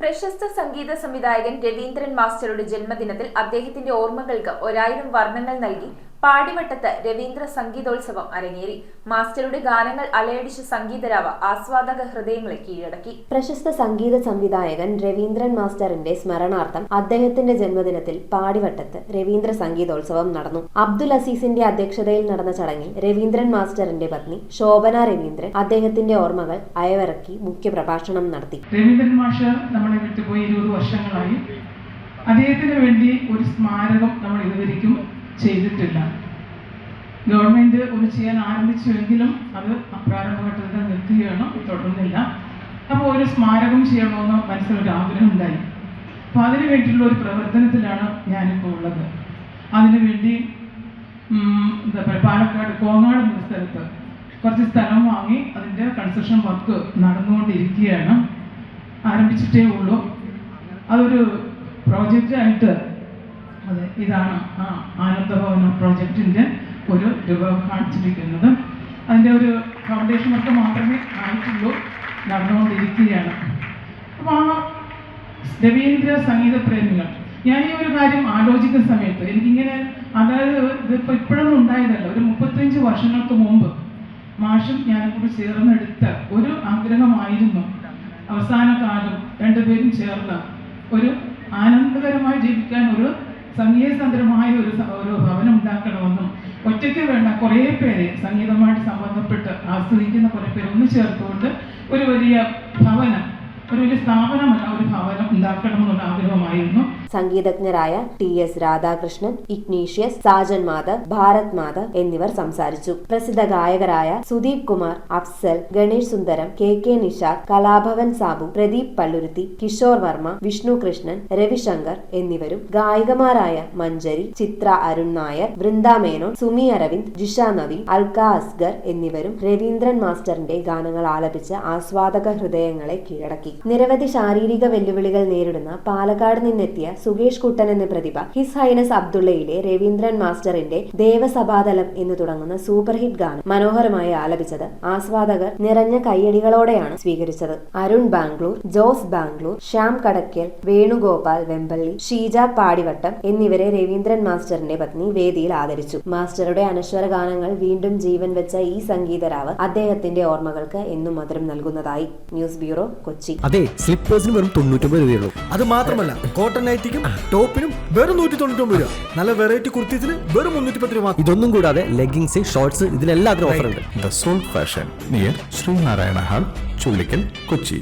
പ്രശസ്ത സംഗീത സംവിധായകൻ രവീന്ദ്രൻ മാസ്റ്ററുടെ ജന്മദിനത്തിൽ അദ്ദേഹത്തിന്റെ ഓർമ്മകൾക്ക് 1000 വർണ്ണങ്ങൾ നൽകി പാടിവട്ടത്ത് രവീന്ദ്ര സംഗീതോത്സവം അരങ്ങേറി. മാസ്റ്ററുടെ ഗാനങ്ങൾ അലയടിച്ച സംഗീതരാവ് ആസ്വാദക ഹൃദയങ്ങളെ കീഴടക്കി. പ്രശസ്ത സംഗീത സംവിധായകൻ രവീന്ദ്രൻ മാസ്റ്ററിന്റെ സ്മരണാർത്ഥം അദ്ദേഹത്തിന്റെ ജന്മദിനത്തിൽ പാടിവട്ടത്ത് രവീന്ദ്ര സംഗീതോത്സവം നടന്നു. അബ്ദുൽ അസീസിന്റെ അധ്യക്ഷതയിൽ നടന്ന ചടങ്ങിൽ രവീന്ദ്രൻ മാസ്റ്ററിന്റെ പത്നി ശോഭന രവീന്ദ്രൻ അദ്ദേഹത്തിന്റെ ഓർമ്മകൾ അയവിറക്കി മുഖ്യപ്രഭാഷണം നടത്തി. രവീന്ദ്രൻ മാസ്റ്റർ നമ്മളെ വിട്ടുപോയി 20 വർഷങ്ങളായി. അദ്ദേഹത്തിന് വേണ്ടി ഒരു സ്മാരകം നമ്മൾ ഇതുവരെയും ചെയ്തിട്ടില്ല. ഗവൺമെന്റ് ഒന്ന് ചെയ്യാൻ ആരംഭിച്ചുവെങ്കിലും അത് പ്രാരംഭഘട്ടത്തിൽ നിൽക്കുകയാണ്, തുടർന്നില്ല. അപ്പോൾ ഒരു സ്മാരകം ചെയ്യണമെന്ന് മനസ്സിലൊരു ആഗ്രഹം ഉണ്ടായി. അപ്പോൾ അതിനു വേണ്ടിയുള്ള ഒരു പ്രവർത്തനത്തിലാണ് ഞാനിപ്പോൾ ഉള്ളത്. അതിനുവേണ്ടി പാലക്കാട് കോങ്ങാട് എന്ന സ്ഥലത്ത് കുറച്ച് സ്ഥലം വാങ്ങി അതിൻ്റെ കൺസ്ട്രക്ഷൻ വർക്ക് നടന്നുകൊണ്ടിരിക്കുകയാണ്. ആരംഭിച്ചിട്ടേ ഉള്ളൂ. അതൊരു പ്രോജക്റ്റായിട്ട് അതെ, ഇതാണ് ആനന്ദഭവന പ്രോജക്റ്റിൻ്റെ ഒരു രൂപം കാണിച്ചിരിക്കുന്നത്. അതിൻ്റെ ഒരു ഫൗണ്ടേഷൻ വർക്ക് മാത്രമേ ആയിട്ടുള്ളൂ, നടന്നുകൊണ്ടിരിക്കുകയാണ്. അപ്പോൾ രവീന്ദ്ര സംഗീത പ്രേമികൾ, ഞാൻ ഈ ഒരു കാര്യം ആലോചിക്കുന്ന സമയത്ത് എനിക്കിങ്ങനെ, അതായത് ഇതിപ്പോൾ ഇപ്പോഴൊന്നും ഉണ്ടായതല്ല, ഒരു 35 വർഷങ്ങൾക്ക് മുമ്പ് മാഷും ഞാനും കൂടി ചേർന്നെടുത്ത ഒരു ആഗ്രഹമായിരുന്നു. അവസാന കാലം രണ്ടുപേരും ചേർന്ന് ഒരു ആനന്ദകരമായി ജീവിക്കാൻ ഒരു സംഗീതതന്ത്രമായ ഒരു ഭവനം ഉണ്ടാക്കണമെന്നും, ഒറ്റയ്ക്ക് വേണ്ട കുറേ പേരെ സംഗീതമായിട്ട് സംബന്ധപ്പെട്ട് ആസ്വദിക്കുന്ന കുറേ പേര് ഒന്ന് ചേർത്തുകൊണ്ട് ഒരു വലിയ ഭവനം, ഒരു വലിയ സ്ഥാപനമല്ല, ഒരു ഭവനം ഉണ്ടാക്കണമെന്നുള്ള ആഗ്രഹമായിരുന്നു. സംഗീതജ്ഞരായ ടി.എസ്. രാധാകൃഷ്ണൻ, ഇഗ്നീഷ്യസ്, സാജൻ മാധവ്, ഭാരത് മാധവ് എന്നിവർ സംസാരിച്ചു. പ്രസിദ്ധ ഗായകരായ സുദീപ് കുമാർ, അഫ്സൽ, ഗണേഷ് സുന്ദരം, കെ നിഷാദ്, കലാഭവൻ സാബു, പ്രദീപ് പള്ളുരുത്തി, കിഷോർ വർമ്മ, വിഷ്ണു കൃഷ്ണൻ, രവിശങ്കർ എന്നിവരും ഗായികമാരായ മഞ്ജരി, ചിത്ര അരുൺ നായർ, വൃന്ദ മേനോൻ, സുമി അരവിന്ദ്, ജിഷ നവി, അൽക്ക അസ്ഗർ എന്നിവരും രവീന്ദ്രൻ മാസ്റ്ററിന്റെ ഗാനങ്ങൾ ആലപിച്ച് ആസ്വാദക ഹൃദയങ്ങളെ കീഴടക്കി. നിരവധി ശാരീരിക വെല്ലുവിളികൾ നേരിടുന്ന പാലക്കാട് നിന്നെത്തിയ സുകേഷ് കുട്ടൻ എന്ന പ്രതിഭ ഹിസ് ഹൈനസ് അബ്ദുള്ളയിലെ രവീന്ദ്രൻ മാസ്റ്ററിന്റെ ദേവസഭാതലം എന്ന് തുടങ്ങുന്ന സൂപ്പർ ഹിറ്റ് ഗാനം മനോഹരമായി ആലപിച്ചത് ആസ്വാദകർ നിറഞ്ഞ കയ്യടികളോടെയാണ് സ്വീകരിച്ചത്. അരുൺ ബാംഗ്ലൂർ, ജോസ് ബാംഗ്ലൂർ, ശ്യാം കടക്കൽ, വേണുഗോപാൽ വെമ്പള്ളി, ഷീജ പാടിവട്ടം എന്നിവരെ രവീന്ദ്രൻ മാസ്റ്ററിന്റെ പത്നി വേദിയിൽ ആദരിച്ചു. മാസ്റ്ററുടെ അനശ്വര ഗാനങ്ങൾ വീണ്ടും ജീവൻ വെച്ച ഈ സംഗീതരാവ് അദ്ദേഹത്തിന്റെ ഓർമ്മകൾക്ക് എന്നും മധുരം നൽകുന്നതായി. News bureau, Kochi. അതെ, സ്ലിപ്പേഴ്സിന് വെറും 99 രൂപയുള്ളൂ. അത് മാത്രമല്ല, കോട്ടൺ നൈറ്റിക്കും ടോപ്പിനും വെറും 199 രൂപ. നല്ല വെറൈറ്റി കുർത്തീസിന് വെറും 310 രൂപ. ഇതൊന്നും കൂടാതെ ലെഗിങ്സ്, ഷോർട്സ്, ഇതിലെല്ലാത്തിനും ഓഫർ ഉണ്ട്. The soul fashion near Sreenarayana Hall, Chullikkal, Kochi.